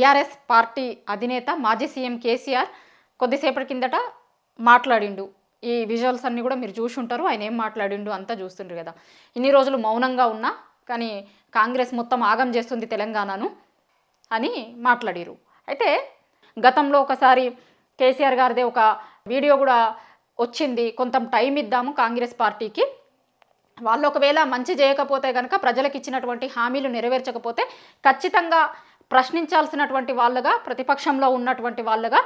BRS party అధినేత మాజీ CM KCR కొద్దిసేపటి కిందట మాట్లాడిండు. ఈ విజువల్స్ అన్నీ కూడా మీరు చూసి ఉంటారు. ఆయన ఏం మాట్లాడిండు అంతా చూస్తుండ్రు కదా. ఇన్ని రోజులు మౌనంగా ఉన్నా కానీ కాంగ్రెస్ మొత్తం ఆగం చేస్తుంది తెలంగాణను అని మాట్లాడిరు. అయితే గతంలో ఒకసారి కేసీఆర్ గారిదే ఒక వీడియో కూడా వచ్చింది, కొంత టైం ఇద్దాము కాంగ్రెస్ పార్టీకి, వాళ్ళు ఒకవేళ మంచి చేయకపోతే కనుక ప్రజలకు ఇచ్చినటువంటి హామీలు నెరవేర్చకపోతే ఖచ్చితంగా ప్రశ్నించాల్సినటువంటి వాళ్ళగా, ప్రతిపక్షంలో ఉన్నటువంటి వాళ్ళగా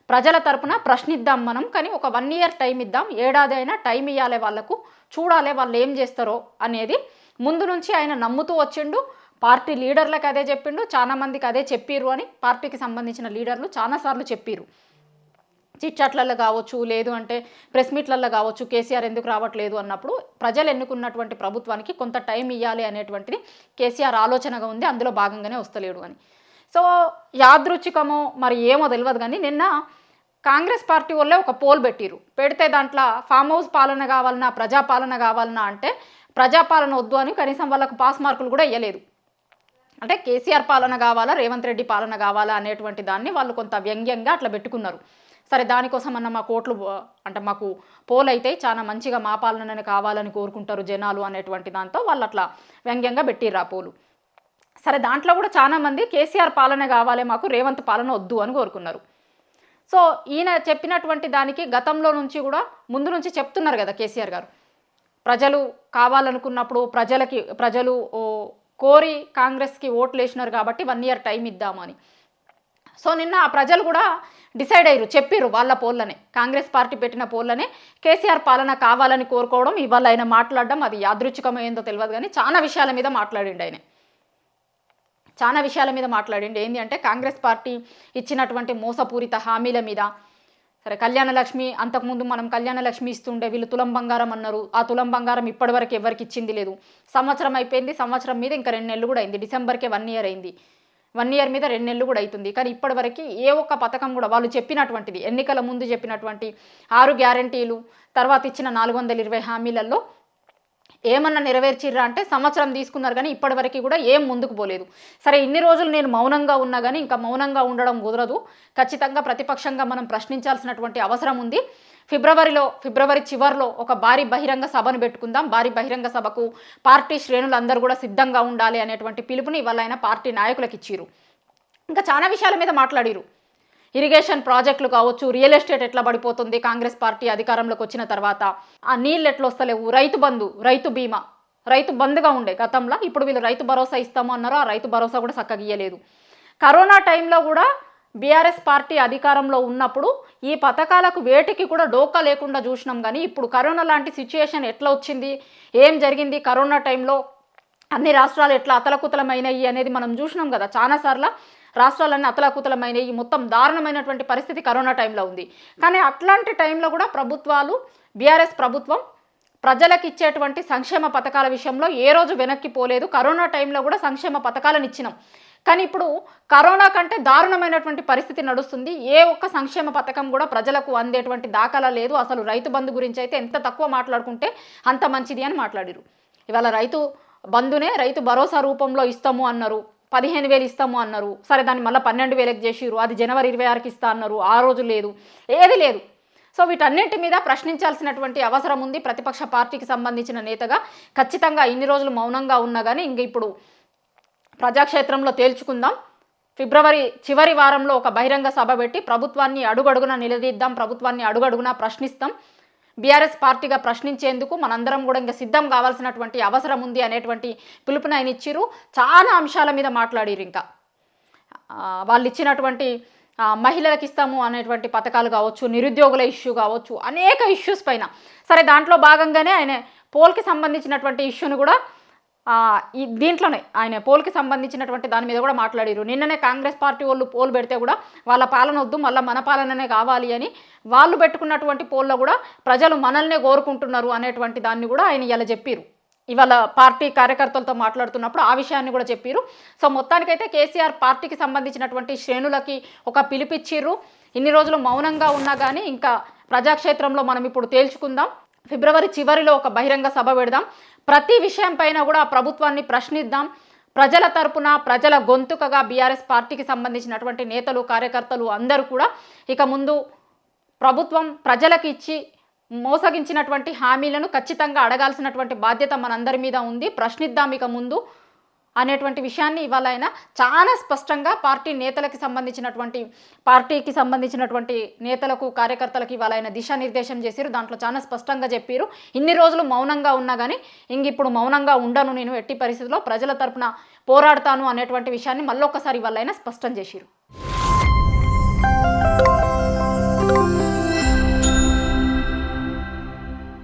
ప్రజల తరపున ప్రశ్నిద్దాం మనం, కానీ ఒక 1 year టైం ఇద్దాం, ఏడాది అయినా టైం ఇవ్వాలి వాళ్ళకు, చూడాలి వాళ్ళు ఏం చేస్తారో అనేది ముందు నుంచి ఆయన నమ్ముతూ వచ్చిండు. పార్టీ లీడర్లకు అదే చెప్పిండు, చాలామందికి అదే చెప్పిర్రు అని పార్టీకి సంబంధించిన లీడర్లు చాలాసార్లు చెప్పిర్రు. చిట్చాట్లలో కావచ్చు, లేదు అంటే ప్రెస్ మీట్లలో కావచ్చు, కేసీఆర్ ఎందుకు రావట్లేదు అన్నప్పుడు ప్రజలు ఎన్నుకున్నటువంటి ప్రభుత్వానికి కొంత టైం ఇవ్వాలి అనేటువంటిది కేసీఆర్ ఆలోచనగా ఉంది, అందులో భాగంగానే వస్తలేడు అని. సో యాదృచ్ఛికమో మరి ఏమో తెలియదు కానీ నిన్న కాంగ్రెస్ పార్టీ వాళ్ళే ఒక పోల్ పెట్టిరు. పెడితే దాంట్లో ఫామ్ హౌస్ పాలన కావాలన్నా ప్రజాపాలన కావాలన్నా అంటే ప్రజాపాలన వద్దు అని కనీసం వాళ్ళకు పాస్ మార్కులు కూడా ఇవ్వలేదు. అంటే కేసీఆర్ పాలన కావాలా, రేవంత్ రెడ్డి పాలన కావాలా అనేటువంటి దాన్ని వాళ్ళు కొంత వ్యంగ్యంగా అట్లా పెట్టుకున్నారు. సరే దానికోసం అన్న మా కోట్లు అంటే మాకు పోల్ అయితే చాలా మంచిగా మా పాలననే కావాలని కోరుకుంటారు జనాలు అనేటువంటి దాంతో వాళ్ళు అట్లా వ్యంగ్యంగా పెట్టిర్రు ఆ పోలు. సరే దాంట్లో కూడా చాలామంది కేసీఆర్ పాలన కావాలి మాకు, రేవంత్ పాలన వద్దు అని కోరుకున్నారు. సో ఈయన చెప్పినటువంటి దానికి గతంలో నుంచి కూడా ముందు నుంచి చెప్తున్నారు కదా కేసీఆర్ గారు, ప్రజలు కావాలనుకున్నప్పుడు ప్రజలు కోరి కాంగ్రెస్కి ఓట్లు వేసినారు కాబట్టి 1 year టైం ఇద్దామని. సో నిన్న ఆ ప్రజలు కూడా డిసైడ్ అయ్యారు, చెప్పిర్రు వాళ్ళ పోల్లనే, కాంగ్రెస్ పార్టీ పెట్టిన పోల్లనే కేసీఆర్ పాలన కావాలని కోరుకోవడం, ఇవాళ ఆయన మాట్లాడడం అది యాదృచ్ఛికమైందో తెలియదు కానీ చాలా విషయాల మీద మాట్లాడిండు ఆయన. చాలా విషయాల మీద మాట్లాడిండు. ఏంటి అంటే కాంగ్రెస్ పార్టీ ఇచ్చినటువంటి మోసపూరిత హామీల మీద. సరే కళ్యాణలక్ష్మి, అంతకుముందు మనం కళ్యాణలక్ష్మి ఇస్తుండే, వీళ్ళు తులం బంగారం అన్నారు, ఆ తులం బంగారం ఇప్పటివరకు ఎవరికి ఇచ్చింది లేదు. సంవత్సరం అయిపోయింది, సంవత్సరం మీద ఇంకా 2 నెలలు కూడా అయింది, డిసెంబర్కే 1 year అయింది, 1 year మీద 2 నెలలు కూడా అవుతుంది. కానీ ఇప్పటివరకు ఏ ఒక్క పథకం కూడా వాళ్ళు చెప్పినటువంటిది, ఎన్నికల ముందు చెప్పినటువంటి 6 గ్యారంటీలు, తర్వాత ఇచ్చిన 420 హామీలలో ఏమన్నా నెరవేర్చిర్రా అంటే సంవత్సరం తీసుకున్నారు కానీ ఇప్పటివరకు కూడా ఏం ముందుకు పోలేదు. సరే ఇన్ని రోజులు నేను మౌనంగా ఉన్నా కానీ ఇంకా మౌనంగా ఉండడం కుదరదు, ఖచ్చితంగా ప్రతిపక్షంగా మనం ప్రశ్నించాల్సినటువంటి అవసరం ఉంది. ఫిబ్రవరి చివరిలో ఒక భారీ బహిరంగ సభను పెట్టుకుందాం, భారీ బహిరంగ సభకు పార్టీ శ్రేణులందరూ కూడా సిద్ధంగా ఉండాలి అనేటువంటి పిలుపుని ఇవాళ ఆయన పార్టీ నాయకులకు ఇచ్చిరు. ఇంకా చాలా విషయాల మీద మాట్లాడిరు. ఇరిగేషన్ ప్రాజెక్టులు కావచ్చు, రియల్ ఎస్టేట్ ఎట్లా పడిపోతుంది కాంగ్రెస్ పార్టీ అధికారంలోకి వచ్చిన తర్వాత, ఆ నీళ్ళు ఎట్లా వస్తలేవు, రైతు బంధు, రైతు బీమా, రైతు బంధుగా ఉండే గతంలో, ఇప్పుడు వీళ్ళు రైతు భరోసా ఇస్తాము అన్నారు, ఆ రైతు భరోసా కూడా చక్కగా ఇయ్యలేదు. కరోనా టైంలో కూడా బీఆర్ఎస్ పార్టీ అధికారంలో ఉన్నప్పుడు ఈ పథకాలకు వేటికి కూడా డోకా లేకుండా చూసినాం. కానీ ఇప్పుడు కరోనా లాంటి సిచ్యుయేషన్ ఎట్లా వచ్చింది, ఏం జరిగింది కరోనా టైంలో, అన్ని రాష్ట్రాలు ఎట్లా అతలకుతలమైనవి అనేది మనం చూసినాం కదా. చాలాసార్లు రాష్ట్రాలన్నీ అతలాకుతలమైనవి, మొత్తం దారుణమైనటువంటి పరిస్థితి కరోనా టైంలో ఉంది. కానీ అట్లాంటి టైంలో కూడా ప్రభుత్వాలు, బీఆర్ఎస్ ప్రభుత్వం ప్రజలకు ఇచ్చేటువంటి సంక్షేమ పథకాల విషయంలో ఏ రోజు వెనక్కి పోలేదు. కరోనా టైంలో కూడా సంక్షేమ పథకాలను ఇచ్చినాం. కానీ ఇప్పుడు కరోనా కంటే దారుణమైనటువంటి పరిస్థితి నడుస్తుంది. ఏ ఒక్క సంక్షేమ పథకం కూడా ప్రజలకు అందేటువంటి దాఖలా లేదు. అసలు రైతు బంధు గురించి అయితే ఎంత తక్కువ మాట్లాడుకుంటే అంత మంచిది అని మాట్లాడిరు. ఇవాళ రైతు బంధునే రైతు భరోసా రూపంలో ఇస్తాము అన్నారు, 15,000 ఇస్తాము అన్నారు. సరే దాన్ని మళ్ళీ 12,000కి చేసిరు, అది జనవరి 26కి ఇస్తా అన్నారు, ఆ రోజు లేదు, ఏది లేదు. సో వీటన్నింటి మీద ప్రశ్నించాల్సినటువంటి అవసరం ఉంది ప్రతిపక్ష పార్టీకి సంబంధించిన నేతగా. ఖచ్చితంగా ఇన్ని రోజులు మౌనంగా ఉన్నా కానీ ఇంక ఇప్పుడు ప్రజాక్షేత్రంలో తేల్చుకుందాం. ఫిబ్రవరి చివరి వారంలో ఒక బహిరంగ సభ పెట్టి ప్రభుత్వాన్ని అడుగడుగునా నిలదీద్దాం, ప్రభుత్వాన్ని అడుగడుగునా ప్రశ్నిస్తాం. బీఆర్ఎస్ పార్టీగా ప్రశ్నించేందుకు మనందరం కూడా ఇంకా సిద్ధం కావాల్సినటువంటి అవసరం ఉంది అనేటువంటి పిలుపుని ఆయన ఇచ్చిరు. చాలా అంశాల మీద మాట్లాడిరు. ఇంకా వాళ్ళు ఇచ్చినటువంటి మహిళలకు ఇస్తాము అనేటువంటి పథకాలు కావచ్చు, నిరుద్యోగుల ఇష్యూ కావచ్చు, అనేక ఇష్యూస్ పైన. సరే దాంట్లో భాగంగానే ఆయన పోల్కి సంబంధించినటువంటి ఇష్యూని కూడా దీంట్లోనే ఆయన పోల్కి సంబంధించినటువంటి దాని మీద కూడా మాట్లాడిరు. నిన్ననే కాంగ్రెస్ పార్టీ వాళ్ళు పోల్ పెడితే కూడా వాళ్ళ పాలన వద్దు, మళ్ళీ మన పాలననే కావాలి అని వాళ్ళు పెట్టుకున్నటువంటి పోల్లో కూడా ప్రజలు మనల్నే కోరుకుంటున్నారు అనేటువంటి దాన్ని కూడా ఆయన ఇలా చెప్పిరు. ఇవాళ పార్టీ కార్యకర్తలతో మాట్లాడుతున్నప్పుడు ఆ విషయాన్ని కూడా చెప్పిరు. సో మొత్తానికైతే కేసీఆర్ పార్టీకి సంబంధించినటువంటి శ్రేణులకి ఒక పిలిపిచ్చిర్రు. ఇన్ని రోజులు మౌనంగా ఉన్నా కానీ ఇంకా ప్రజాక్షేత్రంలో మనం ఇప్పుడు తేల్చుకుందాం. ఫిబ్రవరి చివరిలో ఒక బహిరంగ సభ పెడదాం, ప్రతి విషయం పైన కూడా ప్రభుత్వాన్ని ప్రశ్నిద్దాం, ప్రజల తరపున ప్రజల గొంతుకగా బీఆర్ఎస్ పార్టీకి సంబంధించినటువంటి నేతలు కార్యకర్తలు అందరూ కూడా ఇక ముందు ప్రభుత్వం ప్రజలకు ఇచ్చి మోసగించినటువంటి హామీలను ఖచ్చితంగా అడగాల్సినటువంటి బాధ్యత మనందరి మీద ఉంది, ప్రశ్నిద్దాం ఇక ముందు అనేటువంటి విషయాన్ని ఇవాళ ఆయన చాలా స్పష్టంగా పార్టీకి సంబంధించినటువంటి నేతలకు కార్యకర్తలకు ఇవాళ ఆయన దిశానిర్దేశం చేశారు. దాంట్లో చాలా స్పష్టంగా చెప్పారు, ఇన్ని రోజులు మౌనంగా ఉన్నా కానీ ఇప్పుడు మౌనంగా ఉండను, నేను ఎట్టి పరిస్థితుల్లో ప్రజల తరపున పోరాడతాను అనేటువంటి విషయాన్ని మళ్ళొక్కసారి ఇవాళ ఆయన స్పష్టం చేశారు.